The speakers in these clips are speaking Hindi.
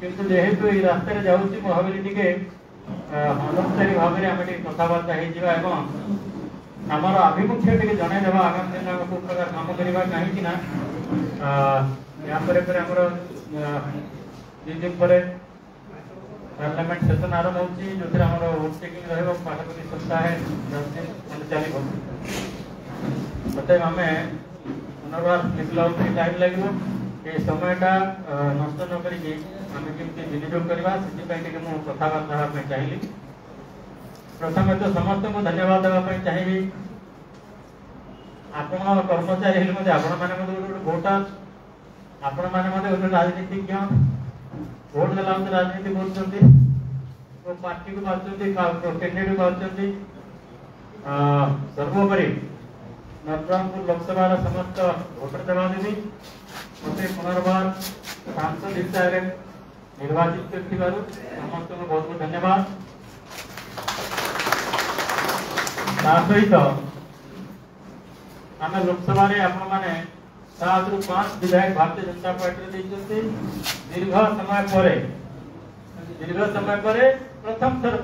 किंतु जेहेतु ये रास्ता जाऊँगी भाविली टे अनौपचारिक भाव में आम कथबार्ता होमर आभिमुख्य टे जनईदेवा आगामी दिन आम को प्रकार कम करवा कहीं आमर 2 दिन पर पार्लियामेंट सेशन आरंभ होती जो वोट टेकिंग रही सप्ताह 10 दिन चलो अतएव आम पुनर्वार निकल टाइम लगे ये समयटा नष्ट न करके आम केमती विनियोग करवा से कथबार्ता हाँपी चाहिए। प्रथम तो समस्त को धन्यवाद देवाई चाहिए आपण कर्मचारी हेल्ले आपण मैंने भोटर आपण मैंने राजनीतिज्ञ भोट देला राजनीति कर पार्टी को बाजुंट कैंडिडेट बाजुंट सर्वोपरि नवरंगपुर लोकसभा समस्त भोटर देवादेवी मत पुनर्बार सांसद हिसाब से निर्वाचित कर समस्त को बहुत बहुत धन्यवाद। सहित आम लोकसभा आपण मैंने 7 ରୁ 5 विधायक भारतीय जनता पार्टी दीर्घ समय पर प्रथम थर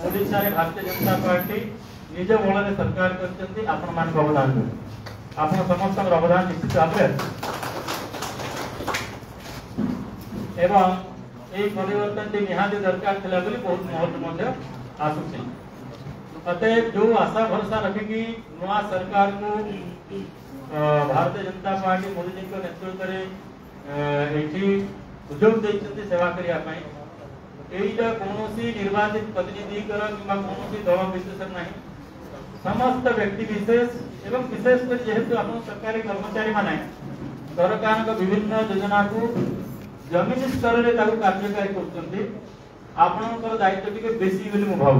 ओडिशा रे भारतीय जनता पार्टी निज बल सरकार करछंती आपण मान अवदान आपण समस्त अवदान निश्चित भाव एवं यही परिवर्तन निहाती दरकार थिला बोली बहुत महत्व आसुची। अतएव जो आशा भरोसा रखिकी नवा सरकार को भारतीय जनता पार्टी मोदी जी के नेतृत्व में सुजोग देते सेवा करने कौन निर्वाचित प्रतिनिधि कौन दल विशेष ना समस्त व्यक्ति विशेष एवं विशेषकर जेहेतु आप सरकारी कर्मचारी माने सरकार विभिन्न योजना को जमीन स्तर में कार्यकारी कर दायित्व टी बेसी भाव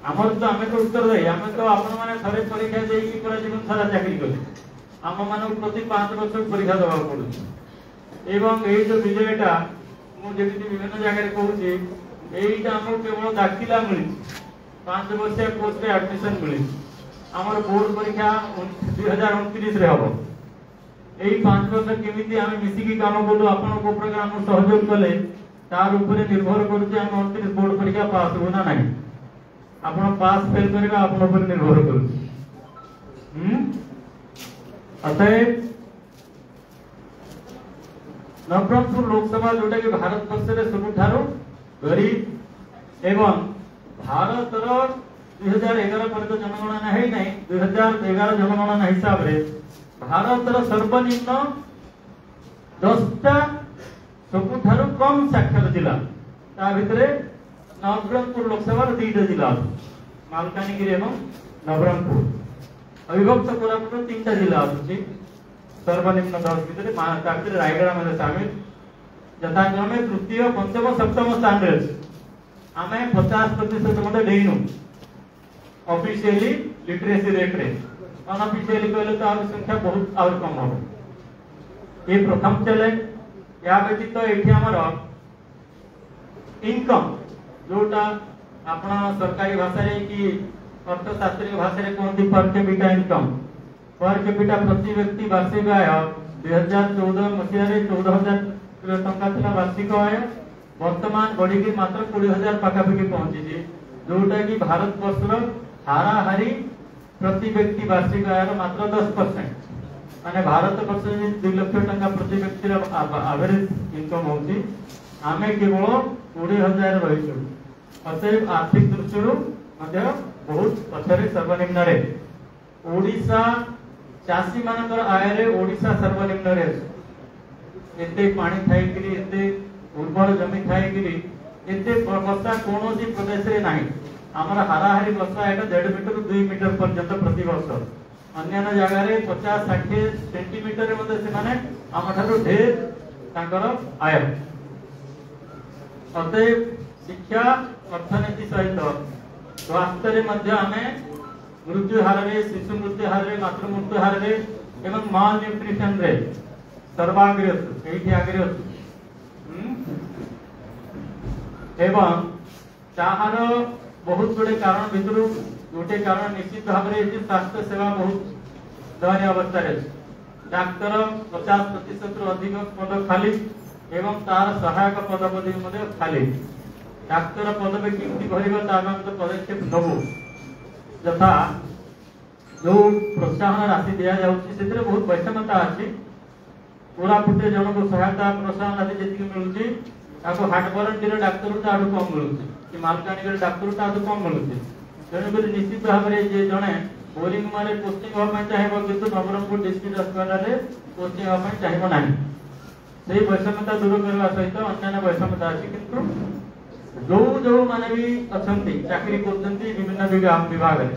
आमर तो आम तो उत्तर दे आम तो आपण मैंने थे परीक्षा देकी पूरा जीवन सारा चाकरी कले आम मान प्रति 5 वर्ष परीक्षा देवा पड़े एवं यही जो विजयटा मुझे विभिन्न जगह कहूँ यहीटा आमको केवल दाखिला मिली 5 वर्षिया कोर्स रे एडमिशन मिली आमर बोर्ड परीक्षा 2029 रे हम यही 5 वर्ष केमी आम मिसिकी काम कलु आपण को प्रकार सहयोग कले तार ऊपर निर्भर करुचे आम 29 बोर्ड परीक्षा पास हो ना नहीं आपण पास फेल करबा आपण ऊपर निर्भर करू। अतएव नवरंगपुर लोकसभा जोटा कि भारत वर्ष रे सबुठारो गरीब एवं भारत रो 2011 पर जनगणना है नहीं 2011 जनगणना हिसाब रे भारत रो सर्वनिम्न 10टा सबुठारो कम साक्षर जिला ता भितरे नवरंगपुर लोकसभा 2टा जिला मालकानगिरी एवं नवरंगपुर अविभक्त कोरापुट 3टा जिला आसुची सर्वनिम्न 10 भितर रायगढ़ में शामिल यथाक्रमे तृतीय पंचम सप्तम स्थान रे आम 50% मत डेनु ऑफिशियली लिटरेसी रेट रे अनऑफिशियली कहले तो आर संख्या बहुत और कम हो ये प्रथम चैलेंज या व्यतीत एठी हमर इनकम जोटा अपना सरकारी भाषा रे कि अर्थशास्त्री भाषा रे कहते per capita income per capita प्रति व्यक्ति वार्षिक आय 2014 मसीह 14,000 टंका था वार्षिक आय वर्तमान बढ़ी की मात्र 20,000 पाखापाखि पहुंची जोटा कि भारत वर्ष हाराहारी प्रति व्यक्ति वार्षिक आय मात्र 10% माने भारत वर्ष 2 लाख टंका प्रति व्यक्ति एवरेज इनकम होची आमे केवल 20,000 रही अतएव आर्थिक दृष्टि बहुत पछरे सर्वनिम्न रे ओडिशा चाषी मानकर आय रे ओडिशा सर्वनिम्न रे एते पानी थाई करी एते उर्वर जमी थाई करी एते वर्षा कौन प्रदेश रे नाही हमर हाराहारी वर्षा है 1.5 मीटर 2 मीटर पर्यंत प्रति वर्ष अन्य जगह रे 50-60 सेंटीमीटर रे से माने हम ठारो ढेर तांकर आय अतएव शिक्षा अर्थनीति सहित स्वास्थ्य मृत्यु हार रे शिशु मृत्यु हार रे मातृ मृत्यु हार रे एवं माल न्यूट्रिशन रे सर्वाग्रे एठी आग्रे एवं ताहार बहुत बड़े कारण भितर गोटे कारण निश्चित भाव में स्वास्थ्य सेवा बहुत दयनीय अवस्था डाक्तर 50% अधिक पद खाली एवं तार सहायक पदपदवी खाली डाक्तर पदवी केमती भरवा पदक्षेप नबू यथा जो प्रोत्साहन राशि दि जाऊँगी बहुत वैषमता अच्छी कोरापुटे जन को सहायता प्रोत्साहन राशि जी मिलूँ हाटबरंडी डाक्तर आठ कम मिलूँ कि मालकानगि डाक्तर आठ कम मिलूँ तेणुक निश्चित भाव में जी जड़े बोरिंग मारे पोस्टिंग हाँपाई चाहिए कि नवरंगपुर डिस्ट्रिक्ट हस्पिटाल पोस्टिंग हाँपाई चाहिए ना से वैषम्यता दूर करने सहित अन्य वैषम्यता अच्छी किंतु जो जो मैंने भी अच्छा चाकरी कर विभाग में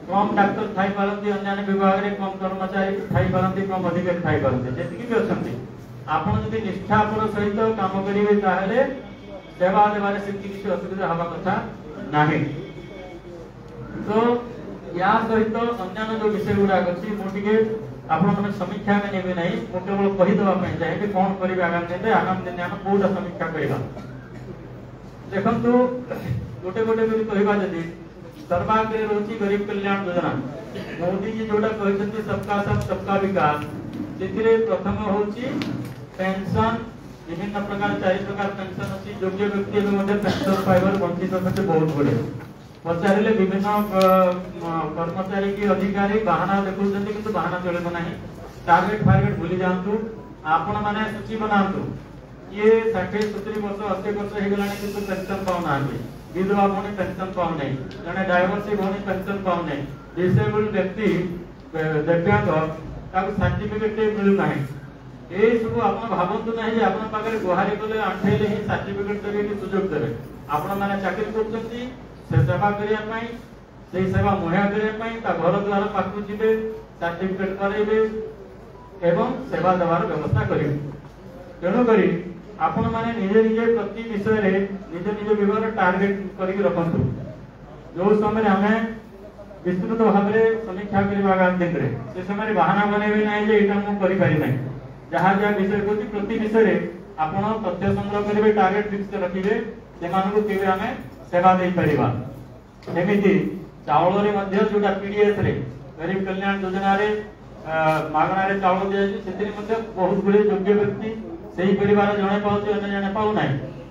कम डाक्तर थाई पारती अन्य विभाग में कम कर्मचारी थाई पारती कम अधिकारी थाई पारती जी भी अच्छा आपड़ जब निष्ठापर सहित काम करेंगे ताहले सेवा देवार से किसी असुविधा हवा कथा नहीं तो या सहित अन्य जो विषय गुड़ाक अच्छी मुझे आपने समीक्षा में नेबे नहीं मुझे केवल कहीदेवाई चाहिए कौन करेंगे आगामी दिन आम कौटा समीक्षा करवा देखु गोटे गोटे कहवा जदि सर्वाग्रे रोची गरीब कल्याण योजना मोदी जी जोटा कहते सबका साथ सबका विकास से प्रथम हूँ पेंशन विभिन्न प्रकार 4 प्रकार पेंशन अच्छी योग्य व्यक्ति पेंशन पाइबार वंचित अच्छे बहुत गुड़े पचारे विभिन्न कर्मचारी की अधिकारी बाहाना देखुं कि बाहाना चलो ना टार्गेट फार्गेट भूली जातु आपण मैंने सूची बनातु ये 60-70 वर्ष 80 वर्ष हो गला कि पेंशन पाऊना विधवा भौणी पेंशन पाऊना जड़े डायवर्सी भौणी पेंशन पाऊना डिसेबल्ड व्यक्ति दिव्यांग सर्टिफिकेट मिलूना ये सब आप भावतु ना आप गुहारी कले आंठेले ही सर्टिफिकेट देवे कि सुजोग देवे आपण मैंने चाकरी करछंती से सेवा करने से सेवा मुहैया करने घर द्वार पाखु जी सर्टिफिकेट करेंगे एवं सेवा देवार व्यवस्था करेंगे तेणुक आपण मैंने निजे निजे प्रति विषय रे निज निज विभाग टार्गेट करके रखु जो समय आम विस्तृत भाव में समीक्षा करवा आगामी दिन में से समय बाहाना बनइबे ना यहाँ मुझे जहाँ जहाँ विषय कौन प्रति विषय आपड़ तथ्य संग्रह करेंगे टार्गेट फिक्स रखिए से आम सेवा दे परिबा एमिति चावल रे मध्य जोटा पीडीएस रे गरीब कल्याण योजना रे मागणा रे चावल दिया से बहुत गुड़े योग्य व्यक्ति सही परिवार जड़े पाँच अन्य जड़े पाऊ ना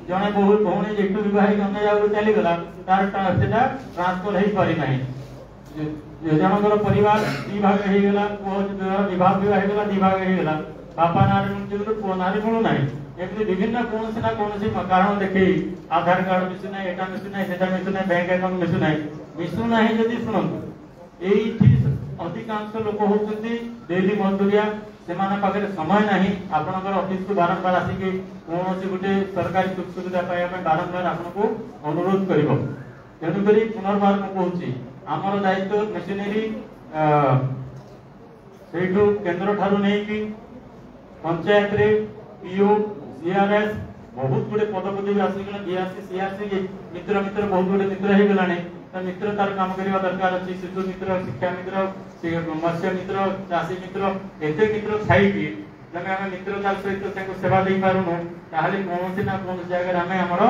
जड़े बहुत भौणी जेठू विवाहित अन्य जगह चलीगला तार ट्रांसफर हो पारि ना जनकर परिवार दी भाग होगा पुओ विभाग होगा दी भाग होगा बापा ना मिलूँ पुओ ना मिलूना एमती विभिन्न कौन ना कौन कारण देखे आधार कार्ड मिशुना एटा मिशुना सेटा मिशुना बैंक अकाउंट मिशुना मिशुना जदि शुणु ये अधिकांश लोक होती डेली मजदूरिया से समय ना आपंकर ऑफिस को बारंबार आसिक कौन गोटे सरकारी सुख सुविधा पाइबा बारंबार आपको अनुरोध कर तेणुक पुनर्बार मुझे आमर दायित्व मेसिनरी से केन्द्र ठारू नहीं पंचायत रे पीओ सीआरएस बहुत गुड़े पदपदवी आसीगला डीआरसी सीआरसी मित्र मित्र बहुत गुड़े मित्र हो गलाने मित्र तार काम करवा दरकार अच्छी शिशु मित्र शिक्षा मित्र मत्स्य मित्र चाषी मित्र एते मित्र थाई जब आम मित्रता सहित सेवा दे पारुनु ताहले कौन ना कौन जगह आम आमर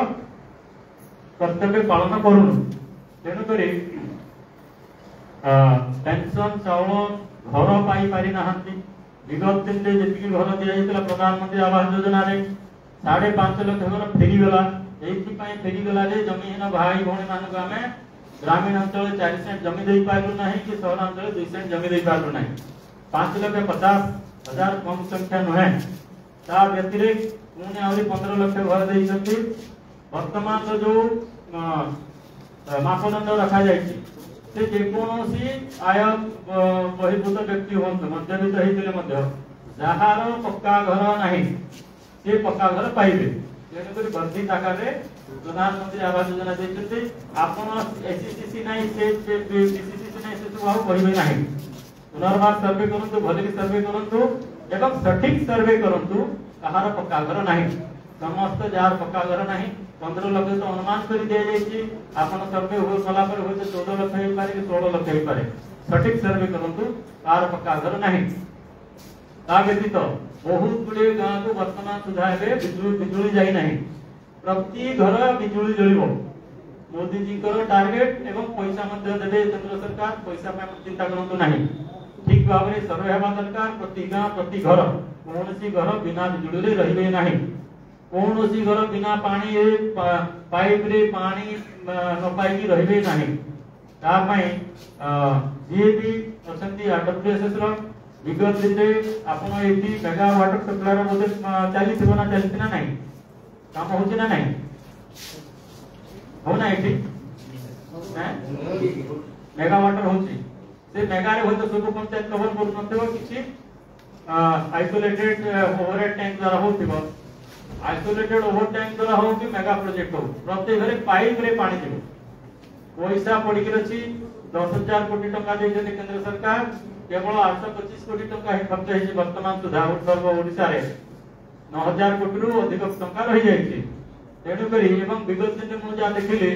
कर्तव्य पालन करूनु तेणुक पेंशन चाउल घर पाई पारि नाहंती विगत दिन में जी घर दि जाता प्रधानमंत्री आवास योजना रे 5.5 लाख घर फेरीगला ये फेरीगला जमीन भाई भौणी मानक आम ग्रामीण अंचल 4 सेंट जमी दे पारू ना कि सहरांचल 2 सेंट जमी दे पारू ना 5,50,000 कम संख्या नुहे ता व्यतिरिक्त पुणे आहरी 15 लाख घर देइछंती वर्तमान जो मापदंड रखा जाइछि से जेकोसी आय बहिर्भूत व्यक्ति हूँ मध्यवित्त होते जार पक्का घर नहीं से पक्का घर पाइबे तेणुक वर्धित आकार प्रधानमंत्री आवास योजना देते आपड़ एससीसी ना बीसीसी ना से सब कहे ना पुनर्बार सर्वे करूँ भले सर्वे करूँ एवं सठिक सर्वे करूँ कहार पक्का घर ना समस्त जार पक्का घर ना 15 लाख तो अनुमान कर दिया जाए आपन सर्वे हो कला पर हो 14 लाख हो पारे 16 लाख हो पारे सठिक सर्वे करंतु कार पक्का घर नहीं ता व्यतीत बहुत गुड़े गाँव को वर्तमान सुधा बिजुली जाई नहीं प्रति घर बिजुली जलिबो मोदी जी टार्गेट एवं पैसा देवे केंद्र सरकार पैसा चिंता करंतु नहीं ठीक भाव में सर्वे हेबा दरकार प्रति गाँव प्रति घर कौन घर बिना बिजुली रहिबे नहीं कौन सी घर बिना पानी पाइप रे पानी न पाई रहिबे नाही ता पई जे भी अछंती आरडब्ल्यूएसएस रो विगत दिन आपण एटी मेगा वाटर सप्लायर बोले चली थिबो ना चलती ना नहीं काम होची ना नहीं हो ना एटी मेगा वाटर होची से मेगा रे होत सब पंचायत कवर करू नथिबो किछि आइसोलेटेड ओवरहेड टैंक द्वारा होथिबो आइसोलेटेड ओवर टैंक द्वारा हो कि मेगा प्रोजेक्ट हो प्रत्येक घरे पाइप रे पानी दिबो पैसा पड़ी के रछि 10,000 कोटी टका देछे केंद्र सरकार केवल 825 कोटी टका ही खर्च है वर्तमान सुधा उत्तर ओडिसा रे 9,000 कोटी रु अधिक टका रहि जायछि तेनु करी एवं विगत दिन मु जा देखिले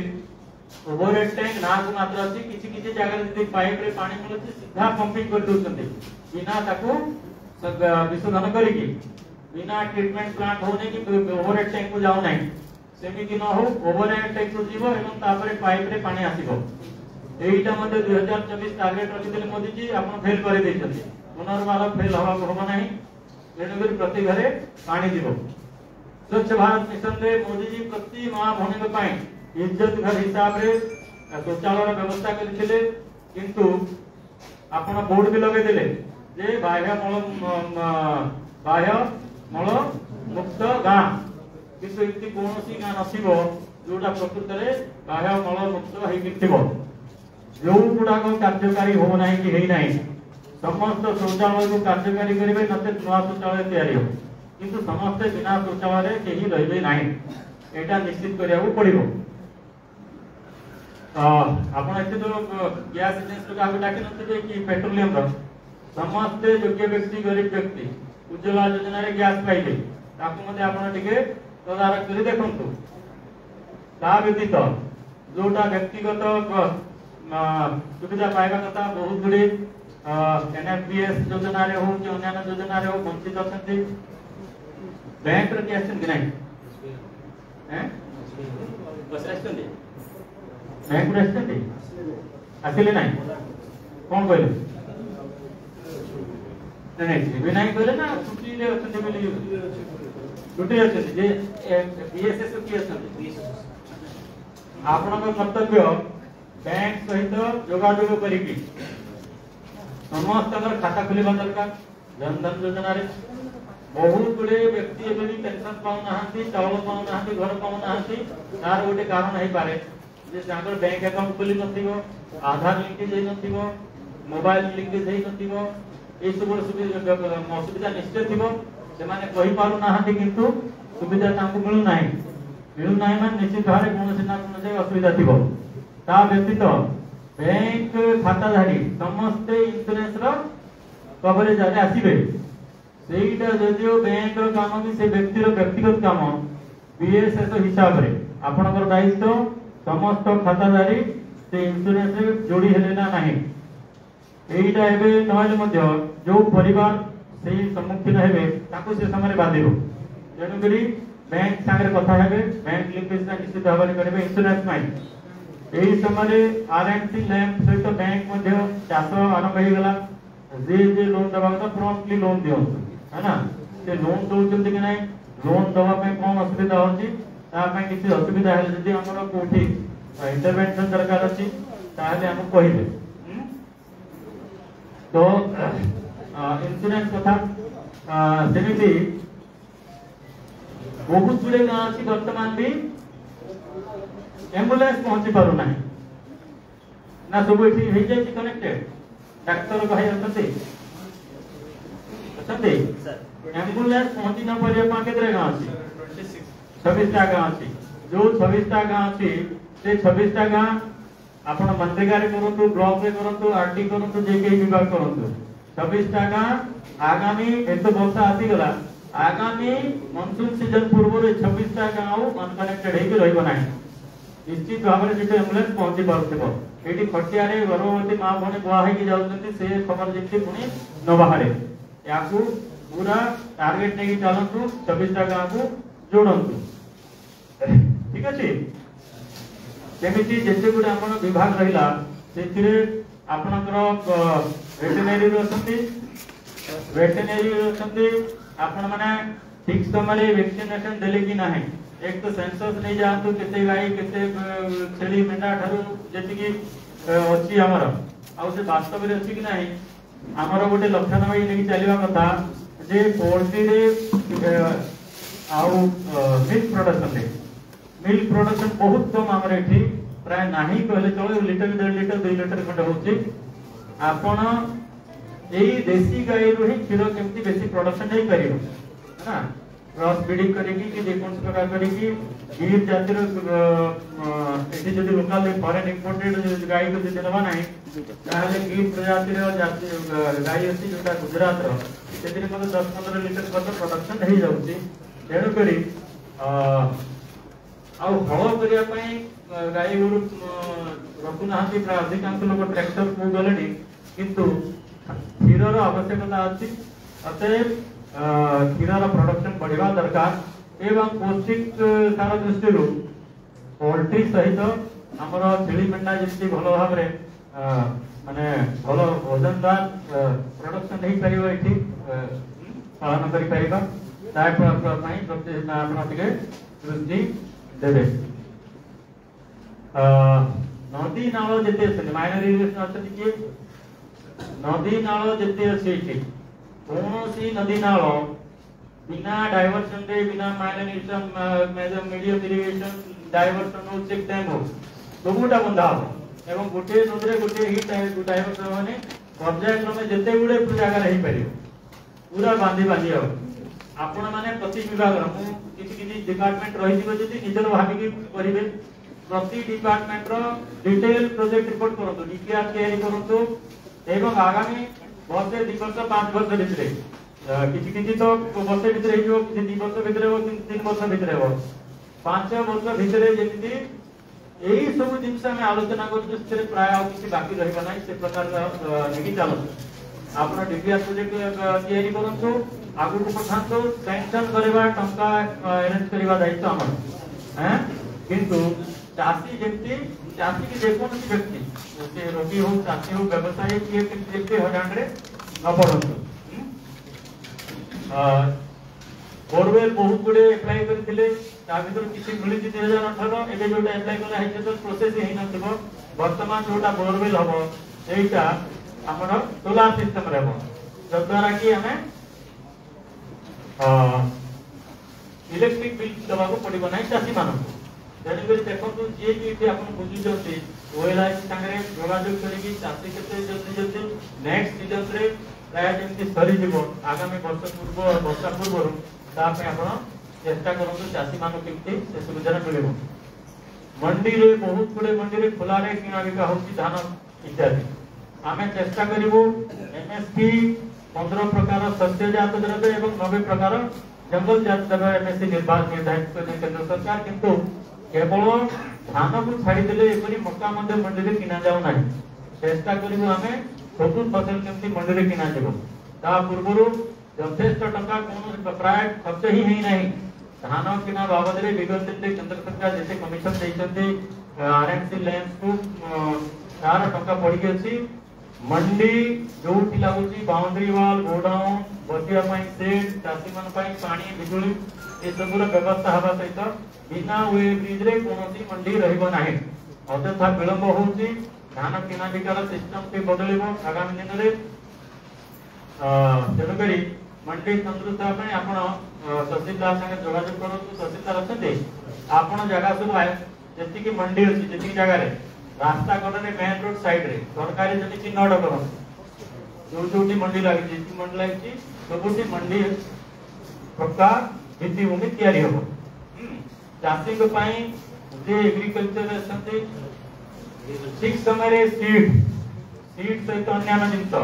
ओवरहेड टैंक ना को मात्र अछि किछि किछि जगह रे पाइप रे पानी मिलुछि सीधा पंपिंग कर दोछन्ते बिना ताको विशोधन करिकि बिना ट्रीटमेंट प्लांट होने की ओवरहेड टैंक को जाओ नहीं सेमिति न हो ओवरहेड टैंक को जीवो एवं तापरे पाइप रे पानी आसीबो एइटा मध्ये 2024 टार्गेट रखिथिले मोदी जी आपण फेल करे दैछथि पुनर्बार फेल हवा होबो नाही एनुगरी प्रति घरे पानी जीवो स्वच्छ भारत मिशन रे मोदी जी प्रति मां भूमि के पाई इज्जत घर हिसाब रे शौचालय व्यवस्था करथिले किंतु आपण बोर्ड भी लगे दिले जे बाह्य मल मुक्त गाँ किंतु इति कोनोसी गाँ नथिबो जोटा प्रकृत रे बाह्य मल मुक्त हेइ थिबो जो गुडा को कार्यकारी हो नाही कि हेइ नाही समस्त शौचालय को कार्यकारी करिवे नते नवा शौचालय तैयारी हो किंतु समस्त बिना शौचालय रे केही रहिबे नाही एटा निश्चित करियाउ पड़िबो आपण एते तो गैस एजेंसी का डाके नथिबे कि पेट्रोलियम रो समस्त योग्य व्यक्ति गरीब व्यक्ति उज्ज्वला योजना रे गैस पाइबे ताकू मध्ये आपण टिके तदारक करी देखंतु ता व्यतीत जोटा व्यक्तिगत सुविधा पाइबा कथा बहुत गुडी एनएफपीएस योजना रे हो कि अन्य योजना रे हो वंचित अछंती बैंक रे कैसे गिनाई हैं बस रेस्टंडी बैंक रेस्टंडी आसिले नाही कोन कहले नहीं नहीं कहले ना छुट्टी रे अछंती बोली छुट्टी अछंती जे बीएसएस की अछंती आपन को कर्तव्य बैंक सहित जोगाजोग करिकि समस्त खाता खोलिबा दरकार जनधन योजना रे बहुत गुडे व्यक्ति एबे भी पेंशन पाउ नाहंती चावल पाउ नाहंती घर पाउ नाहंती तार गोटे कारण है पारे जे जागर बैंक अकाउंट खोली नथिबो आधार लिंकेज हे नथिबो मोबाइल लिंकेज हे नथिबो ए सब सुविधा निश्चय थिबो से माने कहि पारु नाहंती किंतु सुविधा तांको मिलु नाही मान निश्चित भारे कोनोसी ना कोनोसी असुविधा थिबो ता व्यतीत बैंक खाताधारी समस्त इंश्योरेंस रो कवरेज आले आसीबे सेइटा जदियो बैंक रो काम भी से व्यक्ति रो व्यक्तिगत काम बीएसएस हिसाब रे आपनकर दायित्व समस्त खाताधारी से इंश्योरेंस रे जोड़ी हेले ना नाही एइटा एबे नहले मध्य जो परिवार से सम्मुखीन हेबे ताको से समय बाधिबो जेनु करी बैंक संगे कथा हेबे बैंक लिंकेज ना निश्चित भाବରେ करबे इंश्योरेंस माई एही समय आरएनसी लैंप सहित बैंक मध्य चाष आरंभ हो गला जे लोन दबा तो प्रॉम्प्टली लोन दियो है ना से लोन दउचंती कि नाही लोन दबा पे कोन असुविधा होची ता पे किछि असुविधा है जदी हमरो कोठी इंटरवेंशन दरकार अछि ताले हम कहिबे तो इंश्योरेंस कथा सेमिति बहुत गुडे गाँ अछि वर्तमान भी एम्बुलेंस पहुंची पारु नाही ना सब एठी हे जाय कनेक्टेड डाक्टर भाई असते एम्बुलेंस पहुंची न परिया पा केतरे गाँ अछि 26 टा गाँ अछि जो 26 टा गाँ अछि से 26 टा गाँ आपण मनरेगा रे करंतु ब्लॉक रे करंतु आरटी करंतु जे के विभाग करंतु 26 टा गाँ आगामी एत वर्षा आसी गला आगामी मानसून सीजन पूर्व रे 26 टा गाँ अनकनेक्टेड हे के रहइबो नाही निश्चित भाव में जो एम्बुलेंस पहुंची पारथिबो एटी खटिया रे गर्भवती मां भने बुआ है कि जाउछंती से खबर जेते पुनी न बाहरे याकू पूरा टारगेट नै चलंतु 26 टा गाँ को जोडंतु ठीक अछि जेमिति जेते गुडे आपण विभाग रहिला सेथिरे आपनकर वेटरनरी रो असंती आपण माने ठीक समय वैक्सीनेशन देले कि नाही एक तो सेंसस नहीं जानतु केते गाई केते छेली मेंढा ठारू जेति कि अछि हमर आ से वास्तव रे अछि कि नाही हमर गोटे लक्षण होई नेकी चलीबा कथा जे पोल्ट्री रे आउ मिल्क प्रोडक्शन बहुत कम हमर एठी प्राय नाही कहले चलो लीटर 1.5 लीटर 2 लीटर खंड होची आपण एई देसी गाय रो ही क्षीर केमती बेसी प्रोडक्शन नहीं करियो है ना क्रॉस ब्रीडिंग करेगी कि देखोन प्रकार करेगी गिर जातिर एठी जदी लोकल फॉरेन इंपोर्टेड गाय को जदी नबा नाही ताले गिर प्रजातिर जाति गाय अछि जोटा गुजरात रो सेतिर को 10-15 लीटर पर प्रोडक्शन नहीं जाउची तेणु करी आउ हल करिया पई गाय गोरु रखु नाहंती प्राय अधिकांश लोक ट्रैक्टर को गलेनी किंतु क्षीरर आवश्यकता अछि अतएव क्षीरर प्रोडक्शन बढ़िबा दरकार एवं पौष्टिक सार दृष्टि पोल्ट्री सहित हमर छेली मेंढा जेति भलो भाव रे माने भलो वजनदार प्रोडक्शन नहीं करियो एठी पालन करि परिबा ताय पई प्रति आपण टिके दृष्टि देबे नदी नाल जेते अछि माइनर इरिगेशन अछि कि नदी नाल जेते अछि कि कोनोसी नदी नाल बिना डाइवर्सन रे बिना minor irrigation major medium irrigation diversion हो चेक टाइम हो दोटा बंधा हो एवं गोटे नदीरे गोटे ही डाइवर्सन माने पर्यायक्रमे जेते गुडे जगह रही परियो पूरा बांधी बांधी हो आपण माने प्रति विभाग रो किछि डिपार्टमेंट रही दिबो जति निजर भाबी कि करिवे प्रति डिपार्टमेंट रो डिटेल प्रोजेक्ट रिपोर्ट करतो डीपीआर तयारी करतो एवं आगामी वर्ष 2 वर्ष 5 वर्ष भितरे किछि तो वर्ष भितरे हिजो किछि 2 वर्ष भितरे हो 3 वर्ष भितरे हो 5 वर्ष भितरे जेति एही सब जिंस हम आलोचना करतो से प्राय किछि बाकी रहबा नै से प्रकार निकी चालो आपण डीपीआर प्रोजेक्ट तयारी करतो आगु को पठातो सैंक्शन करबा टंका अरेंज करबा दायित्व हमर हैं किंतु चासी जेंती चासी की देखोन व्यक्ति से रोगी हो चासी हो व्यवसायी के केते हजान रे न पड़तो बोरवेल बहुत गुडे अप्लाई करथिले ता भीतर किछि मिलि 2018 एबे जोटा अप्लाई कला है तो प्रोसेस ही न थबो वर्तमान जोटा बोरवेल हबो एटा हमर सोलार सिस्टम रहबो जद्वारा कि हमें इलेक्ट्रिक बिल दबा को पड़िबो नै चासी मानक जने कर देखो जे कि आपण बुझि जते ओएलआई संगे जोगाजोग करिकि चासी केते जल्दी नेक्स्ट सीजन रे प्राय जेंति सरी जीवो आगामी वर्ष पूर्व वर्षा पूर्व ता पे आपण चेष्टा करतो चासी मानक केते से सुविधा मिलिबो मंडी रे बहुत गुडे मंडी रे खुला रे किना बिका होची धान इत्यादि आमे चेष्टा करिवो एमएसपी 15 प्रकार सस्यजात द्रव्य एवं 90 प्रकार जंगल जात द्रव्य एमएसपी निर्धारित करने केंद्र सरकार किंतु केवल धान को छाड़ी देले एपरी मक्का मध्य मंडी रे किना जाउ नाही चेष्टा करिवो आमे सब फसल केमती मंडी रे किना जेबो ता पूर्वरु यथेष्ट टंका कोनो प्राय खर्च ही है नहीं धान किना बाबद रे विगत रे केंद्र सरकार जैसे कमिशन दैछन्ते आरएनसी लैंड को सारा टंका पड़ी अछि मंडी जोठी लागुची बाउंड्री वॉल गोडाउन बसिया पई सेट चासी मन पई पानी बिजुली ए सबुर व्यवस्था हवा सहित बिना वे ब्रिज रे कोनोसी मंडी रहइबो नाही अतथा विलंब होउची धान किना बिकार सिस्टम के बदलिबो आगामी दिन रे तेनु करी मंडी संतुष्ट पई आपण तहसीलदार संगे जोगाजोग करतो तहसीलदार अछते आपण जगह सब आए जेति की मंडी अछि जेति जगह रे रास्ता कड़े मेन रोड साइड रे सरकारी जति चिन्हट करो जोटी मंडी लागि जी मंडी लागि सबुटी मंडी पक्का भित्तिभूमि तयारी हो चासी को पाई जे एग्रीकल्चर असंती ठीक समय रे सीड सहित अन्य जिंस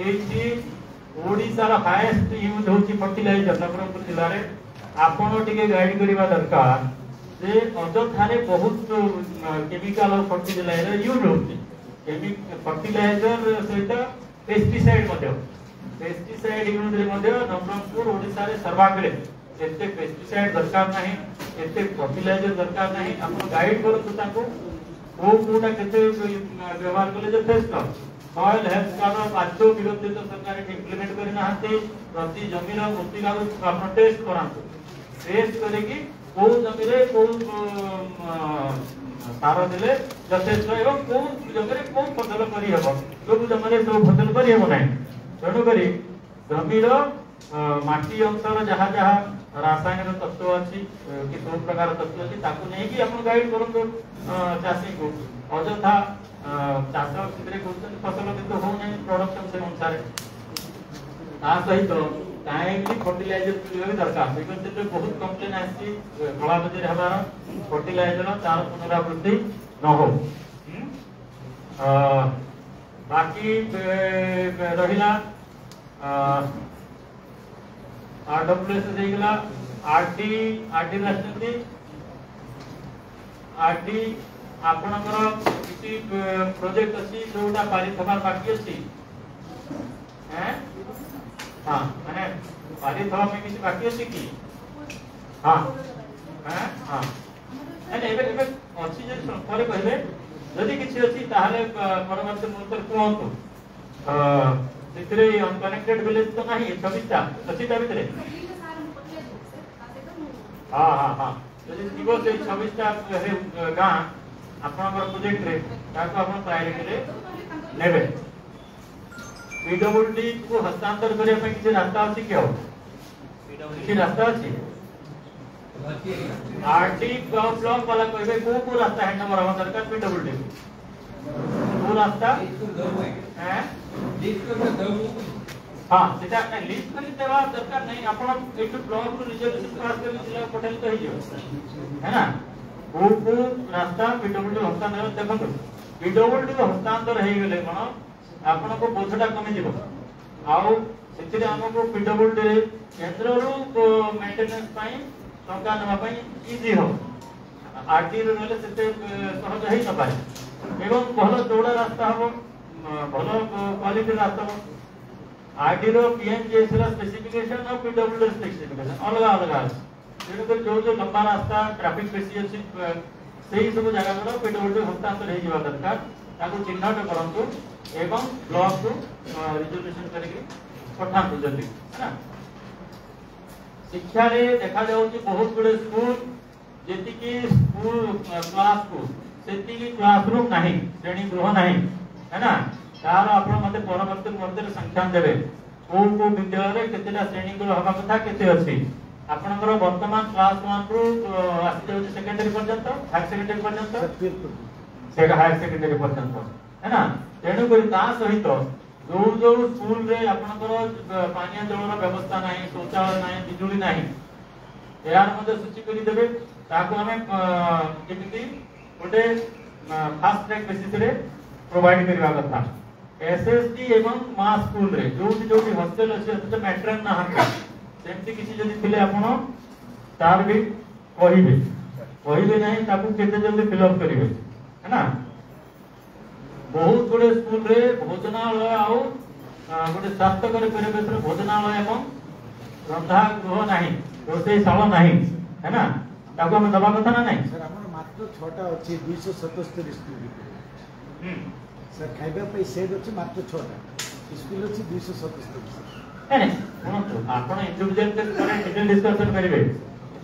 एठी ओडिसा रा हाईएस्ट यूज होची फर्टिलाइजर नवरंगपुर जिल्ला रे आपण टिके गाइड करिवा दरकार जे अजथारे बहुत केमिकल और फर्टिलाइजर यूज होची फर्टिलाइजर सहित पेस्टिसाइड यूज रे मध्ये नवरंगपुर ओडिसा रे सर्वाग्रे एते पेस्टिसाइड दरकार नाही एते फर्टिलाइजर दरकार नाही आपण गाइड करू ताको कोटा केते व्यवहार कले जे टेस्ट सॉइल हेल्थ कार्ड आजो विरोधी तो सरकार इम्प्लीमेंट करना हाथी प्रति जमीन मृत्तिका को टेस्ट करांतु टेस्ट करेगी को जमीन रे को सार देले यथेष्ट एवं को जमीन को फसल करी हेबो जो जमीन जो फसल करी हेबो नै तेणु करी जमीर माटी अंतर जहाँ जहाँ रासायनिक तत्व अच्छी कि सब प्रकार तत्व अच्छी ताकू नहीं कि अपन गाइड करंतु चाषी को अजथा चाष क्षेत्र में फसल किंतु हो नहीं प्रोडक्शन से अनुसार ता सहित टाइमली फर्टिलाइजर भी दरकार बिकज से बहुत कंप्लेन आसी कला बजार हमार फर्टिलाइजर तार पुनरावृत्ति न हो बाकी रहिला आरडब्ल्यूएस देगला आरडी राष्ट्रपति आरडी आपनकर किसी प्रोजेक्ट अछि जोटा पारित हबार बाकी अछि हैं हां माने पारित हवा में किसी बाकी अछि की हां हैं हां एने एबे अछि जे थोड़े कहले यदि किसी अछि ताहाले परवर्ती मुहूर्त कोहंतु सितरे अनकनेक्टेड विलेज तो नहीं 26टा 25टा भितरे हां हां हां यदि दिगो से 26टा गां आपनकर प्रोजेक्ट रे ताको अपन प्रायोरिटी रे नेबे पीडब्ल्यूडी को हस्तांतर करे पे किसी रास्ता अछि क्या हो किसी रास्ता अछि आरटी ब्लॉक वाला कहबे को रास्ता है नंबर हम सरकार पीडब्ल्यूडी वो रास्ता हैं हां सेटा लिस्ट करी देवा दरकार नहीं अपन एक ब्लॉक रो रिजर्वेशन पास कर जिला पटेल तो ही है ना वो रास्ता पीडब्ल्यूडी हस्तांतर देखो पीडब्ल्यूडी को हस्तांतर हे गेले कोन आपन को बोझटा कमी जीवो आउ सेतिरे हमको पीडब्ल्यूडी रे केंद्र रो मेंटेनेंस पाई टंका नवा पाई इजी हो आरटी रो नेले सेते सहज हे न पाए एवं भलो चौड़ा रास्ता हो भलो क्वालिटी रास्ता हो आरटी रो पीएमजीएस रो स्पेसिफिकेशन और पीडब्ल्यूडी स्पेसिफिकेशन अलग अलग जेनु कर जो लंबा रास्ता ट्रैफिक बेसी अछि सेही सब जगह रो पीडब्ल्यूडी हस्तांतर हे जीवा दरकार ताको चिन्हट करंतु एवं ब्लॉक को रिजर्वेशन करके पठांतु जल्दी है ना शिक्षा रे देखा जाउची बहुत बड़े स्कूल जेति की स्कूल क्लास को सेति की क्लासरूम नहीं श्रेणी गृह नहीं है ना तार आपण मते परवर्ती मध्य संख्या देबे को विद्यालय रे केतेला श्रेणी गृह हवा कथा केते अछि आपनकर वर्तमान क्लास 1 रो आसी जाउची सेकेंडरी पर्यंत हायर सेकेंडरी पर्यंत सेगा हायर सेकेंडरी पर्यंत है ना तेणु करी ता सहित जो स्कूल रे आपनकर पानी जलर व्यवस्था नहीं शौचालय नहीं बिजुली नहीं यार मध्ये सूची करी देबे ताको हमें केमिति गोटे फास्ट ट्रैक बेसिस रे प्रोवाइड करबा कथा एसएसडी एवं मा स्कूल रे जो हॉस्टल अछि तो मैट्रन ना हम सेमति किसी जदी थिले आपण तार भी कहिबे नहीं ताको केते जल्दी फिल अप करिवे है ना बहुत गुड़े स्कूल रे भोजनालय आउ गोटे स्वास्थ्यकर परिवेश रे भोजनालय एवं रंधा गृह नहीं रोषेई शाला नहीं है ना ताको हम दबा कथा ना नहीं सर हमर मात्र 6टा अछि 277 स्कूल सर खाइबा पे सेड अछि मात्र 6टा स्कूल अछि 277 है ना आपण इंडिविजुअल के करे डिटेल डिस्कशन करिवे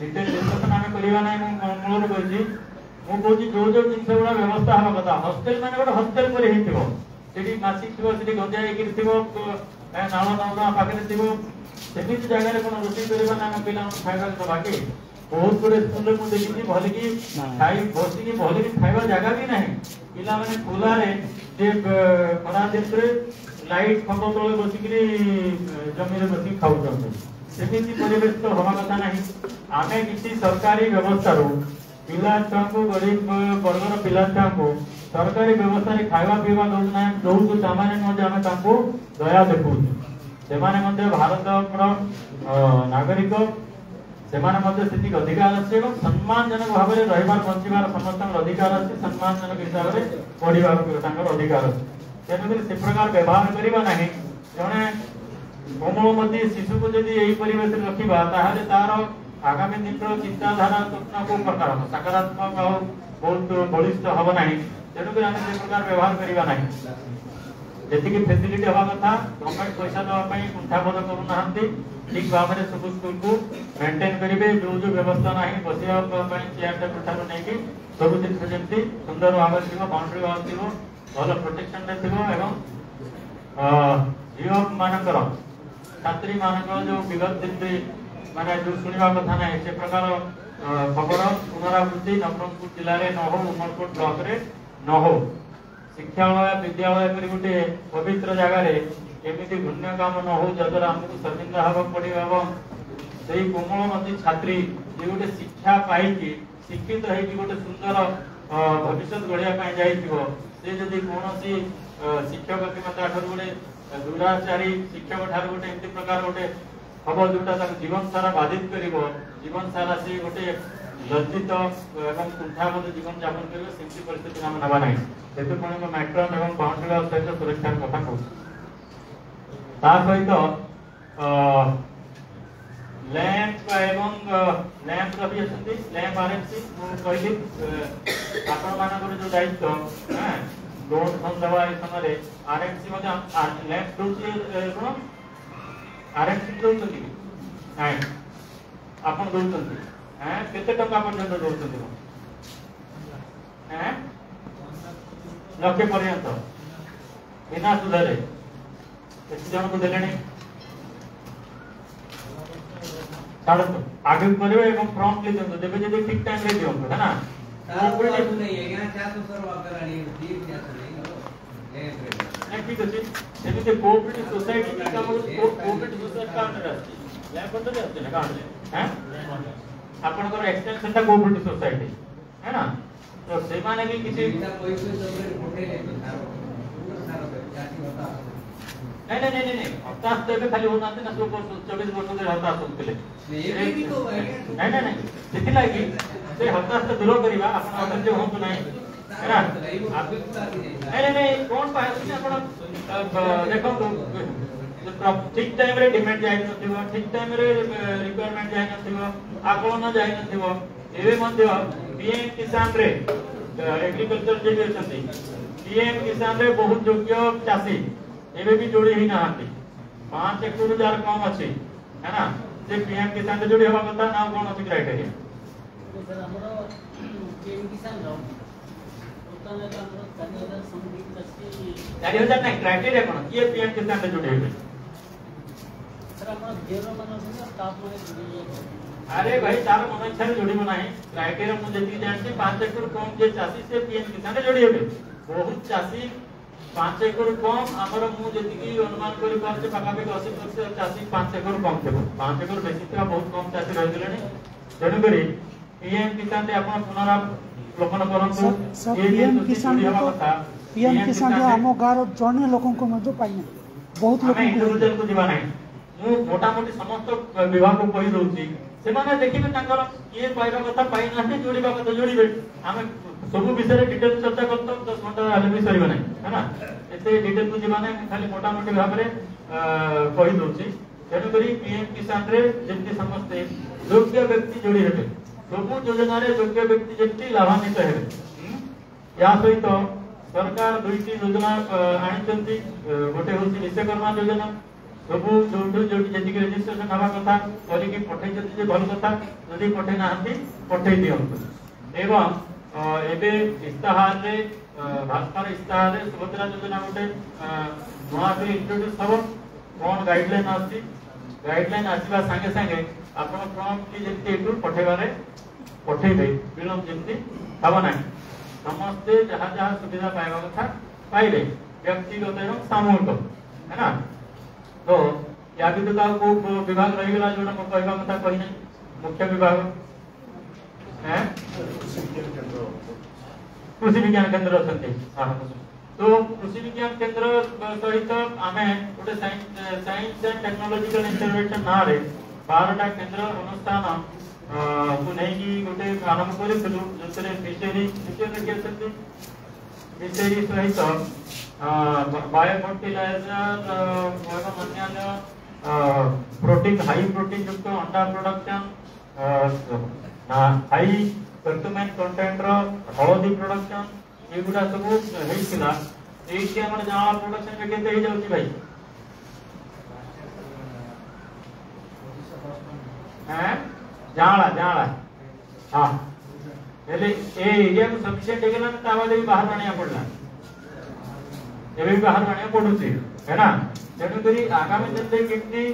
डिटेल डिस्कशन हमें करिवा नहीं मूल कहछि मु कहछि जो जिनस गुड़ा व्यवस्था हवा कथा हॉस्टल माने गोटे हॉस्टल पर हिथिबो सेठी मासी थिबो सेठी गजाय कि थिबो नाଳ नाଳ पाखरे थिबो सेठी जगह रे कोन रोटी करबा ना पिला खाइबा तो बाकी बहुत गुड़े स्कूल में देखी भले की खाई बसी की भले की खाइबा जगह भी नहीं पिला माने खुला रे जे खरा दिन रे लाइट खंबो तळे बसी की जमीन रे बसी खाउ छथि सेठी परिवेश तो हवा कथा नहीं आमे किसी सरकारी व्यवस्था रो पिला छाको गरीब वर्गर पिला छाको सरकारी व्यवस्था रे खाइबा पीवा दउना दउतु सामान्य मध्ये हम ताको दया देखु से माने मध्ये भारत रो नागरिक से माने मध्ये सेति अधिकार अछि एवं सम्मानजनक भाव रे रहिबार बंचिबार समस्त अधिकार अछि सम्मानजनक हिसाब रे पढिबार तांकर अधिकार अछि तेनु से प्रकार व्यवहार करिबा नाही जने कोमलमती शिशु को यदि एही परिवेश रे रखिबा ताहाले तार आगामी दिन चिंताधारा स्वप्न को प्रकार सकारात्मक बहुत बलिष्ठ हम ना तेणुक से प्रकार व्यवहार करवा ना ଯେତିକି ଫେସିଲିଟି ହେବା କଥା ଗଭର୍ଣ୍ଣମେଣ୍ଟ ପଇସା ଦେବା ପାଇଁ କୁଣ୍ଠାବୋଧ କରୁନାହାନ୍ତି। ଠିକ୍ ଭାବରେ ସବୁ ସ୍କୁଲକୁ ମେଣ୍ଟେନ୍ କରିବେ। ଯୋଉ ବ୍ୟବସ୍ଥା ନାହିଁ ବସିବା ପାଇଁ ଚେୟାର ଟେବୁଲ ଠାରୁ ନେଇକି ସବୁ ଜିନିଷ ଯେମିତି ସୁନ୍ଦର ଭାବରେ ଥିବ, ବାଉଣ୍ଡ୍ରି ୱାଲ୍ ଥିବ, ଭଲ ପ୍ରୋଟେକ୍ସନରେ ଥିବ ଏବଂ ଝିଅ ମାନଙ୍କର ଛାତ୍ରୀ ମାନଙ୍କର ଯୋଉ ବିଗତ ଦିନରେ ମାନେ ଯୋଉ ଶୁଣିବା କଥା ନାହିଁ ସେ ପ୍ରକାର ଖବର ପୁନରାବୃତ୍ତି ନବରଙ୍ଗପୁର ଜିଲ୍ଲାରେ ନ ହଉ, ଉମରକୋଟ ବ୍ଲକରେ ନ ହଉ। ଶିକ୍ଷାଳୟ ବିଦ୍ୟାଳୟ ପରି ଗୋଟେ ପବିତ୍ର ଜାଗାରେ ଏମିତି ଘୃଣ୍ୟ କାମ ନ ହଉ ଯଦ୍ୱାରା ଆମକୁ ଶର୍ମିନ୍ଦା ହେବାକୁ ପଡ଼ିବ ଏବଂ ସେଇ କୋମଳମତୀ ଛାତ୍ରୀ ଯେ ଗୋଟେ ଶିକ୍ଷା ପାଇକି ଶିକ୍ଷିତ ହେଇକି ଗୋଟେ ସୁନ୍ଦର ଭବିଷ୍ୟତ ଗଢ଼ିବା ପାଇଁ ଯାଇଥିବ, ସେ ଯଦି କୌଣସି ଶିକ୍ଷକ କିମ୍ବା ତାଠାରୁ ଗୋଟେ ଦୁରାଚାରୀ ଶିକ୍ଷକ ଠାରୁ ଗୋଟେ ଏମିତି ପ୍ରକାର ଗୋଟେ ହବ ଯୋଉଟା ତାକୁ ଜୀବନ ସାରା ବାଧିତ କରିବ, ଜୀବନ ସାରା ସେ ଗୋଟେ ଲଜ୍ଜିତ ଏବଂ କୁଣ୍ଠାବୋଧ ଜୀବନ ଯାପନ କରିବ, ସେମିତି ପରିସ୍ଥିତି ଆମେ ନେବା ନାହିଁ। ସେଥିପାଇଁ ମୁଁ ମ୍ୟାଟ୍ରନ୍ ଏବଂ ବାଉଣ୍ଡ୍ରି ୱାଲ୍ ସହିତ ସୁରକ୍ଷାର କଥା କହୁଛି। ତା ସହିତ ଲ୍ୟାମ୍ପ ଏବଂ ଲ୍ୟାମ୍ପର ବି ଅଛନ୍ତି। ଲ୍ୟାମ୍ପ ଆରଏମ୍ସି ମୁଁ କହିଲି ଆପଣମାନଙ୍କର ଯୋଉ ଦାୟିତ୍ୱ ଲୋନ୍ ଫୋନ୍ ଦେବା ଏ ସମୟରେ ଆରଏମ୍ସି ମଧ୍ୟ ଲ୍ୟାମ୍ପ ଦଉଛି କଣ ଆରଏମ୍ସି ଦଉଛନ୍ତି କି ନାଇଁ ଆପଣ ଦଉଛନ୍ତି? କେତେ ଟଙ୍କା ପର୍ଯ୍ୟନ୍ତ ଦଉଛନ୍ତି? ଲକ୍ଷେ ପର୍ଯ୍ୟନ୍ତ ବିନା ସୁଧରେ କେତେ ଜଣକୁ ଦେଲେଣି? ଛାଡ଼ନ୍ତୁ ଆଗକୁ କରିବେ ଏବଂ ପ୍ରମ୍ପଟଲି ଦିଅନ୍ତୁ। ଦେବେ ଯଦି ଠିକ ଟାଇମରେ ଦିଅନ୍ତୁ है ना। ଠିକ ଅଛି ସେମିତି କୋଅପରେଟିଭ ସୋସାଇଟି କୋଅପରେଟିଭ ସୋସାଇଟି କାଉଣ୍ଟରେ ଆସୁଛି ଲ୍ୟାବରେଟରୀ ଆସୁଛି ନା କାଉଣ୍ଟରେ ଆପଣଙ୍କର ଏକ୍ସଟେନସନଟା କୋଅପରେଟିଭ ସୋସାଇଟି है ना। ତ ସେମାନେ ବି କିଛି नहीं हताश तो ଏବେ ଖାଲି होना ना 24 वर्ष से हताश होते नहीं ସେଥିଲାଗି ସେ ହତାଶ ଦୂର କରିବା ଆପଣ ଅଧୈର୍ଯ୍ୟ ହୁଅନ୍ତୁ ନାହିଁ है ना। नहीं कौन पाए ଆପଣ ଦେଖନ୍ତୁ ଠିକ ଟାଇମ ରେ ଡିମାଣ୍ଡ ଯାଇ ନଥିବ, ଠିକ ଟାଇମ ରେ ରିକ୍ୱାୟରମେଣ୍ଟ ଯାଇ ନଥିବ, ଆକଳନ ଯାଇ ନଥିବ। ଏବେ ମଧ୍ୟ ପିଏମ କିଷାନ ରେ ଏଗ୍ରିକଲଚର ଯେ ଅଛନ୍ତି ପିଏମ କିଷାନ ରେ ବହୁତ ଯୋଗ୍ୟ ଚାଷୀ ଏବେ ବି ଯୋଡ଼ି ही नाहांती 5 एकड़ जार कम अछि है ना। से पीएम किसान रे जोड़ी हवा କଥା ना कोन अछि क्राइटेरिया सर हमरो पीएम किसान रो उतना तो हमरो 4000 समथिंग चासी 4000 नहीं क्राइटेरिया कोन ये पीएम किसान रे जोड़ी हेबे सर हमरो जेरो मानो स्टाफ माने जोड़ी। अरे भाई तार मन इच्छा रे जोड़ी बनाई क्राइटेरिया मु जेती जानछि 5 एकड़ कम जे चासी से पीएम किसान रे जोड़ी हेबे। बहुत चासी 5 एकड़ कम आमर मु जेतिकी अनुमान करि पाछे पाखापे 80% चासी 5 एकड़ कम थे 5 एकड़ बेसी था बहुत कम चासी रह गेलेनी। तेनु करी पीएम किसान रे आपण पुनरावलोकन करंतु ये पीएम किसान जो आम गाँव जड़े लोक पाइना बहुत लोक को जीवा नहीं मु मोटा मोटी समस्त विभाग को कहि दउची सेमाने देखिबे तांकर ये पाइबा कथा पाइ नाते जोड़ीबा कथा जोड़ीबे। आमे सब विषय रे डिटेल चर्चा करतो 10 घंटा आले भी सरीबे नहीं है ना। एते डिटेल को जीवा नहीं खाली मोटा मोटी भाव रे कहि दउची। तेनु करी पीएम किसान रे जेते समस्त योग्य व्यक्ति जोड़ी हेबे सब योजना रे योग्य व्यक्ति जेते लाभान्वित हेबे। या सहित सरकार दुईटी योजना आनिचंती गोटे होची विश्वकर्मा योजना सब जो जेति रजिस्ट्रेशन हवा कथा करिकि पठै जति जे भल कथा यदि पठै नाहंती पठै दियंतु। एवं एबे इस्ताहार रे भास्कर इस्ताहार रे सुभद्रा योजना गोटे नवा से इंट्रोड्यूस हबो कोन गाइडलाइन आसी गाइडलाइन आसीबा संगे संगे आपण प्रॉम्प्टली जेति एटू पठैबारे पठैबे विलंब जेति हबो नाही। समस्त जहाँ जहाँ सुविधा पाइबा कथा पाइबे व्यक्तिगत एवं सामूहिक है ना। तो या भी तो को विभाग रही गला जोना को कहबा कथा कहि नै मुख्य विभाग है कृषि विज्ञान केंद्र अछंती। तो कृषि विज्ञान केंद्र सहित आमे गोटे साइंस एंड टेक्नोलॉजिकल इंटरवेंशन ना रे 12टा केंद्र अनुष्ठान को नहीं कि गोटे आरंभ करिसलु जतरे फिशरी के अछंती फिशरी सहित बायो फर्टिलाइजर एवं अन्य प्रोटीन हाई प्रोटीन युक्त अंडा प्रोडक्शन हाई कर्क्यूमेन कंटेंट रो हळदी प्रोडक्शन एगुडा सब हेइसिला एइटी हमर जाळा प्रोडक्शन में केते हे जाउची भाई हैं जाळा जाळा हां हेले ए एरिया को सफिशिएंट हेगला न तावाले भी बाहर आनिया पड़ला एबे भी बाहर आनिया पड़ुची है ना तेणु करी आगामी दिन में कितनी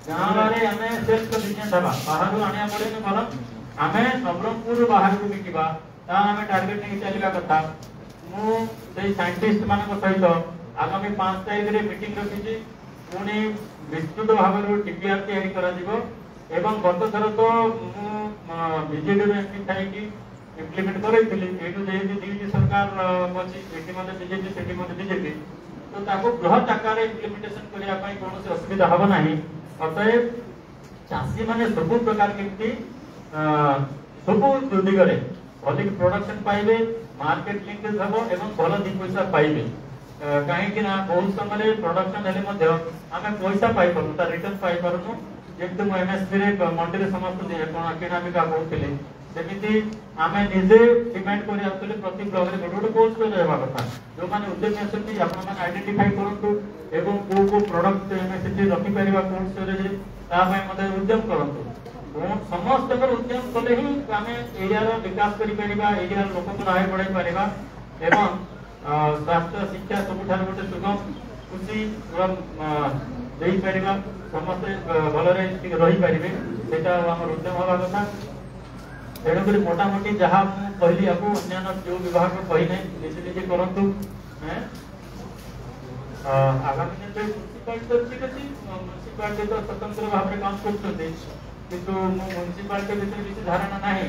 जाळारे हमें सेल्फ सफिशिएंट हबा बाहर आनिया पड़े न भला हमें नवरंगपुर बाहर को बिकिबा ता हमें टारगेट नहीं चलिबा कथा मु से साइंटिस्ट मानक सहित आगामी 5 तारिख रे मीटिंग रखिछि पुनी विस्तृत भाव रो टीपीआर तैयारी करा दिबो एवं गत थर तो बीजेडी रो एमपी थाई कि इंप्लीमेंट करैथिली एटु जेही दिल्ली सरकार अछि एटी मध्ये बीजेपी सेटी मध्ये बीजेपी तो ताको बृहत आकार इंप्लीमेंटेशन करिया पई कोनोसी असुविधा हबो नाही अतएव चासी माने सब प्रकार केमती सब दिगरे अधिक प्रोडक्शन पाइबे मार्केट लिंकेज हबो एवं भल दी पैसा पाइबे काहे कि ना बहुत समय प्रोडक्शन हेले मध्ये आमे पैसा पाइ परु ता रिटर्न पाइ परु जेते म एमएसपी रे मंडी रे समस्त दे कोन किनामिका कहउतले सेमिति आमे निजे डिमांड करि आउतले प्रति ब्लॉक रे गोटो पोस्ट कर रहबा कथा जो माने उद्यमी असति आपण माने आइडेंटिफाई करंतु एवं को प्रोडक्ट एमएसपी रखि परिबा कोन स्टोरेज ता पय मध्ये उद्यम करंतु समस्त उद्यम कले ही आमे एरिया रो विकास करि परिबा एरिया रो लोक को आय बढ़ाई परिबा एवं स्वास्थ्य शिक्षा सबुठार गोटे सुगम खुशी एवं देई परिबा समस्त भलरे रही परिबे सेटा हमर उद्यम हवा कथा तेणु करी मोटा मोटी जहाँ कहली आपको अन्य जो विभाग को कही नहीं निजे निजे करंतु हैं आगामी दिन में म्युनिसिपालिटी तो ठीक अछि म्युनिसिपालिटी तो स्वतंत्र भाव में काम करछथि किंतु म्युनिसिपालिटी विषय किसी धारणा नाही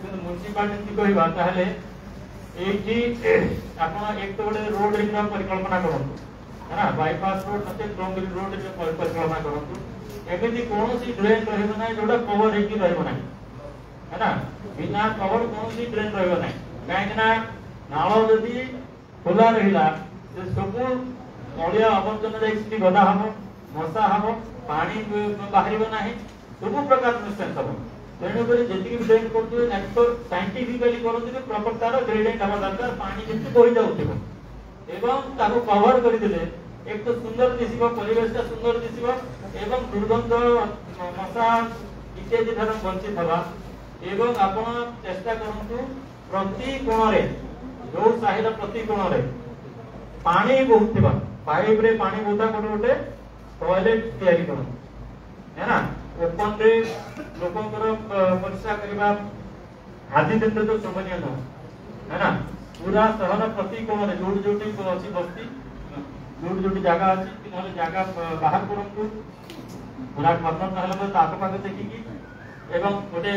किंतु म्युनिसिपालिटी कहबा ताहले एठी आपण एक तो गोटे रोड रे परिकल्पना करंतु है ना बाईपास रोड नते डोंगरी रोड रे परिकल्पना करंतु एमिति कोनोसी ड्रेन रहबो नाही जोडा कवर हेकी रहबो नाही है ना बिना कवर कोनोसी ड्रेन रहबो नाही काहे ना नाଳ जदी खुला रहिला जे सब अलिया अवर्जन जाई गदा हबो मशा हबो पानी बाहरिबो नाही सब प्रकार नुकसान हबो तेणु करी जेति ड्रेन करतु एक्टर साइंटिफिकली करतु प्रॉपर तार ग्रेडियंट हबा दरकार पानी जेति बोहि जाउथिबो एवं ताको कवर करि देले एक तो सुंदर दिसिबो परिवेशटा सुंदर दिसिबो एवं दुर्गंध मशा इत्यादि धर बंचित हबा एवं आपण चेष्टा करंतु प्रति कोणरे जो साहिर प्रति कोणरे पानी बहुत थिबा पाइप रे पानी बोता कोटे टॉयलेट तैयारी करो है ना ओपन रे लोकंकर परिक्षा करबा आदि दिन तो समझिया न है ना पूरा शहर प्रति कोणरे जोड जोटी अछि बस्ती जोड जोटी जगह अछि कि नले जगह बाहर करंतु पूरा मतलब नहले तो आको पाके देखि कि एवं गोटे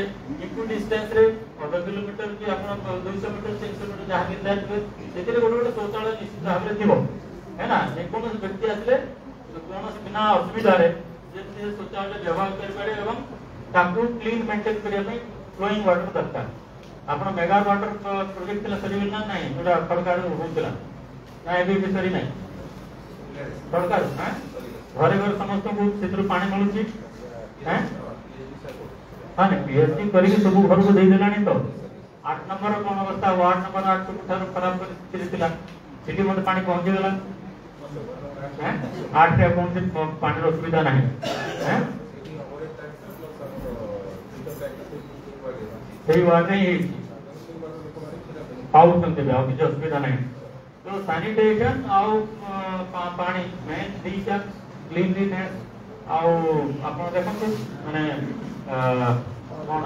इक्वल डिस्टेंस रे 1 किलोमीटर कि आपण 200 मीटर 300 मीटर जहां निर्धारित होय सेतिरे गोटे शौचालय निश्चित भाव रे थिबो है ना जे कोनो व्यक्ति आसले कोनो बिना असुविधा रे जे शौचालय व्यवहार कर पारे एवं ताकू क्लीन मेंटेन करिया में फ्लोइंग वाटर दरकार आपण मेगा वाटर प्रोजेक्ट ला सरी ना नहीं जोडा सरकार होतला ना एबी भी सरी नहीं सरकार हां घरे घर समस्त को सेतिर पानी मिलुची हैं हां पीएचडी करी सब घर को दे देलानी तो 8 नंबर कोन अवस्था वार्ड नंबर 8 को थार खराब परिस्थिति थिला सिटी मते पानी पहुंच गेला हैं 8 रे कोन से पानी रो सुविधा नहीं हैं सही बात नहीं पाउ संते जाओ कि सुविधा नहीं तो सैनिटेशन आउ पानी में दीटा क्लीनलीनेस आउ आपण देखंतु माने कोन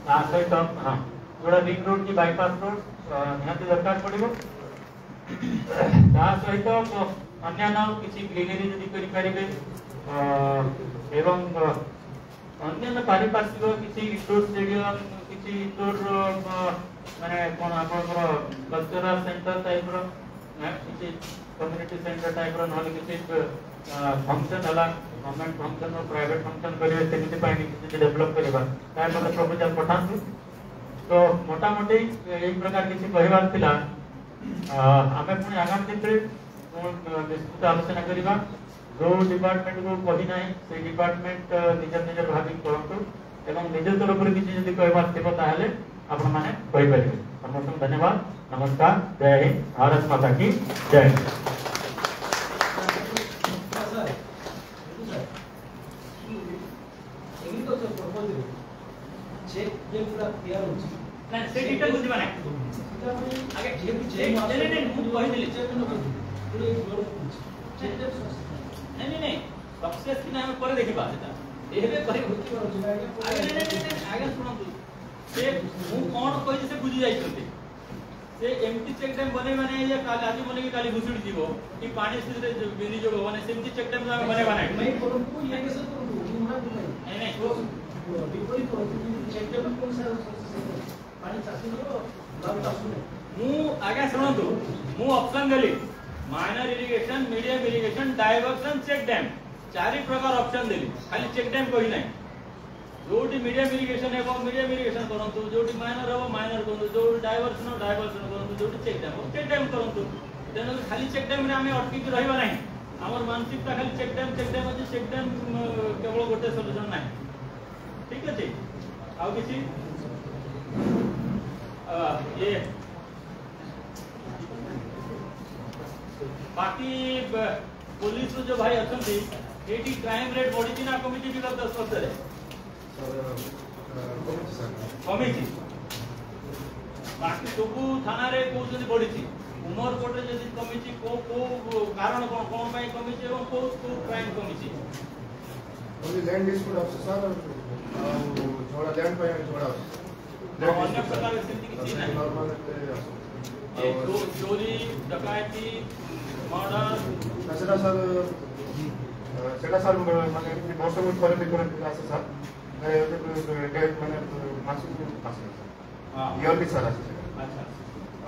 आ सहित हां जोड़ा रिंग रोड की बाईपास रोड निहाती दरकार पड़िबो ता सहित अन्य नाम किसी ग्रीनरी जदी करि परिबे एवं अन्य पारिपार्श्विक किसी इंडोर स्टेडियम किसी इंडोर माने कोन आपनकर कल्चरल सेंटर टाइप रो किसी कम्युनिटी सेंटर टाइप रो नहले किसी फंक्शन हला गवर्नमेंट फंक्शन और प्राइवेट फंक्शन करिवे सेमिति पानी किसी डेवलप करबा तार मतलब प्रपोजल पठांतु तो मोटा मोटी एक प्रकार किसी परिवार थिला आमे पुनी आगामी दिन रे विस्तृत आलोचना करबा जो डिपार्टमेंट को कहि नाही से डिपार्टमेंट निजर निजर भाबी करंतु एवं निजर तरफ रे किसी जदी कहबा थिबो ताहले आपण माने कहि परिबे। समस्त धन्यवाद, नमस्कार, जय हिंद, भारत माता की जय। चेक जे पूरा क्लियर होची ना से डिटेल बुझबा ना आगे चेक नहीं मु कहि देली चेक न कर पूरे फ्लोर चेक नहीं सक्सेस कि ना हम पर देखिबा सेटा एबे कहि होती बार आगे नहीं आगे सुनंतु से मु कोन कहि से बुझी जाई छथि से एमटी चेक डैम बने माने या काल आज बने कि काली घुसुडी जीवो कि पानी से विनियोग होने सेमटी चेक डैम हम बने माने मैं करू को ये कैसे करू नहीं विपरीत चेक डैम कोन सा पानी चासी नो लाभ आसुने मु आगे सुनंतु मु ऑप्शन देली minor irrigation, medium irrigation, diversion, check dam चारि प्रकार ऑप्शन देली खाली चेक डैम कहि नै जोटी मीडियम इरिगेशन है मीडियम इरिगेशन करंतु जोटी माइनर हो माइनर करंतु जो डाइवर्सन हो डाइवर्सन करंतु जोटी चेक डैम करंतु तेनो खाली चेक डैम रे हमें अटकी के रहबा नहीं हमर मानसिकता खाली चेक डैम अछि चेक डैम केवल गोटे सॉल्यूशन नहीं ठीक अछि आउ किछि ये बाकी पुलिस जो भाई अछंती एटी क्राइम रेट बढ़ी ना कमिटी विगत 10 वर्ष रे कमिटी बाकी सब थाना रे कहउछन बढ़ी उमरकोट रे जदी कमिटी को कारण कोन भाई कमिटी एवं को crime committee only land dispute officer और थोड़ा लैंड पे थोड़ा अन्य प्रकार के स्थिति किसी नहीं नॉर्मल ये चोरी डकैती मर्डर सेटा सर माने वर्ष में थोड़े डिफरेंट आसे सर माने मासुक आसे हां ईयरली सर आसे अच्छा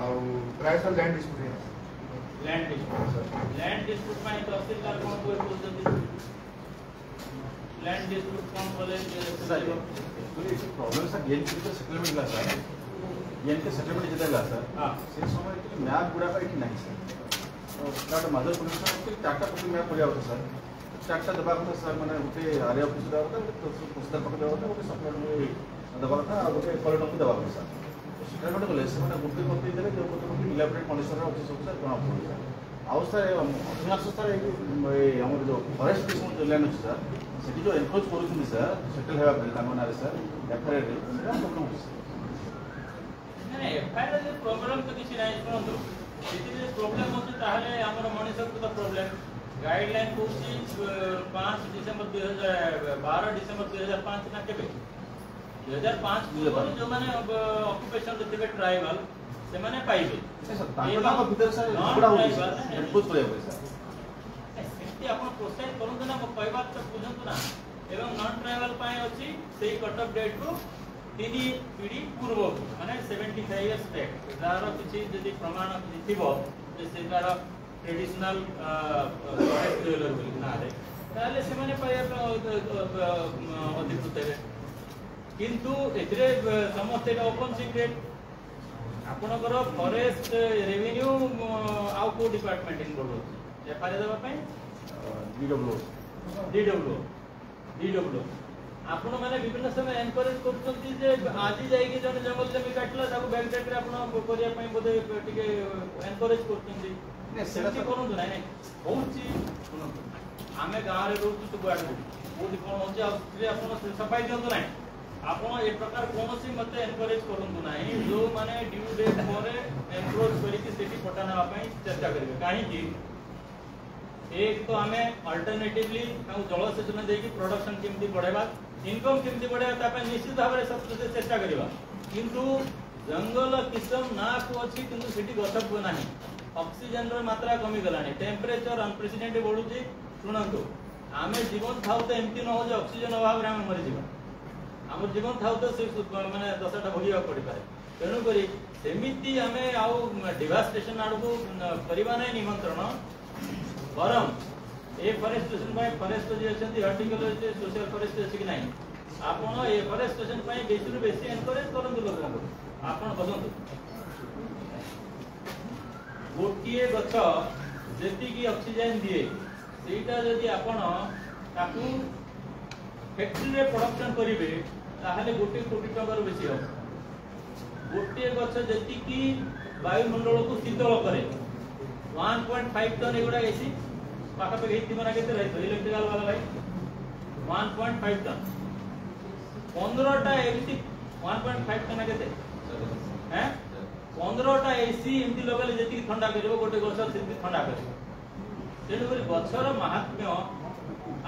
और price of land dispute land dispute में तहसीलदार कोन कोई बोलते लैंड डिस्प्यूट कोन बोले सर प्रॉब्लम सर गेन के सेटलमेंट ला सर गेन के सेटलमेंट जेता ला सर हां से समय के मैप गुडा का इति नहीं सर तो नाट मदर पुलिस के टाटा पुलिस मैप पड़िया होता सर टाटा दबा होता सर माने उते आर्या ऑफिस दबा होता तो पुस्तक पकड़ दबा होता उते सप्लायर में दबा होता और उते कॉलेज में दबा होता सर सेटलमेंट को लेसे माने गुटे कॉपी देले जो को इलेक्ट्रिक कंडीशन ऑफिस सर कोना पड़े आउ सर अधिकांश सर हमर जो फॉरेस्ट डिपार्टमेंट जो लैंड अछि सर सेठी जो एनक्रोच करूछन सर सेटल हेबा परे तांगो नारे सर एफआईआर रे सेटा प्रॉब्लम अछि नहीं एफआईआर रे प्रॉब्लम तो किछि नहीं सुनंतु सेठी प्रॉब्लम होछि ताहले हमर मनुष्य को तो प्रॉब्लम गाइडलाइन कोछि 5 दिसंबर 2012 दिसंबर 2005 ना केबे 2005 जो माने ऑक्युपेशन रे ट्राइबल से माने पाइबे सर तांगो को भीतर सर गुडा होछि सर एनक्रोच करे सर सेठी आपण प्रोसेस करंतु ना कोई बात तो बुझंतु ना एवं नॉन ट्राइबल पाए अछि सेही कट ऑफ डेट को 3 पीढ़ी पूर्व माने 75 इयर्स बैक जार किछि जदि प्रमाण थिबो जे सेकार ट्रेडिशनल फॉरेस्ट ड्वेलर बोली ना रे ताले से माने पाए अधिकृत हेबे किंतु एथरे समस्त ओपन सीक्रेट आपनकर फॉरेस्ट रेवेन्यू आउ को डिपार्टमेंट इनवॉल्व होछि एफआईआर देबा पई डीडब्ल्यू आपण माने विभिन्न समय एनकरेज करछथि जे आज जाई के जने जंगल जमी काटला ताको बैक डेट रे आपण करिया पई बोधे टिके एनकरेज करछथि ने सेठी कोन नै होउछि आमे गां रे रहू तो गाड बोधि कोन होछि आ आपण सफाई दियंतो नै आपण ए प्रकार कोनोसी मते एनकरेज करंतु नाही जो माने ड्यू डेट परे एनक्रोच करी के सेठी पटाना पई चेष्टा करिवे काहे कि एक तो हमें अल्टरनेटिवली जल सेचन देकी प्रोडक्शन केमती बढ़ेबा इनकम केमती बढ़ेबा तापे निश्चित भाव में सब चेष्टा करिबा किंतु जंगल किसम ना को अछि किंतु सेठी गछप नाही ऑक्सीजन रो मात्रा कमी गलानी टेंपरेचर अनप्रेसिडेंट बढ़ुची सुनंतु आमे जीवन थाउ तो एमती न हो जे ऑक्सीजन अभाव रे हम मरि जीवा हमर जीवन थाउ तो से माने दशटा भोगिया पड़ी पारे तेनु करी सेमिति हमें आउ डिवास्टेशन आडको करिबा नै निमंत्रण बरम ए फॉरेस्ट स्टेशन पाए फॉरेस्ट जे अछंती हॉर्टिकल्चर जे सोशल फॉरेस्ट अछि कि नाही आपण ए फॉरेस्ट स्टेशन पाए बेसी रु बेसी एनकरेज करंतु लोक आपण बसंतु गोटिए गछ जेति की ऑक्सीजन दिए सेटा जदी आपण ताकू फैक्ट्री रे प्रोडक्शन करिवे ताहले 1 कोटी टका रो बेसी हो गोटे गछ जेतिकी वायुमंडल को शीतल करे 1.5 टन एगुड़ा एसी पाखापाखि तीन केते रही इलेक्ट्रिकल वाला भाई 1.5 टन 15टा एसी 1.5 टन केते हैं 15टा एसी एमती लगले जेतिकी ठंडा करिवो गोटे गछ सेति ठंडा करिवो तेणु करी गछर महात्म्य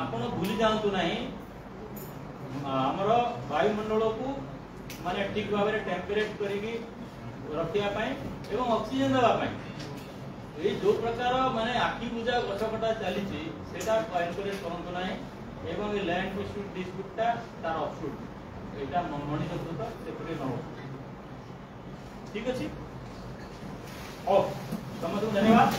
आपण भूली जातु नहीं आमर वायुमंडल को माने ठीक भाव में टेम्परेट करिकी रखिया पाए एवं ऑक्सीजन देवा पाए ये जो प्रकार माने आखि बुझा गछ कटा चली सेटा एनकरेज करंतु नाही एवं लैंड डिस्प्यूट डिस्प्यूटटा तार ऑफशूट एटा मणिक कृत सेपटे न हो ठीक अछि ओ समस्त धन्यवाद।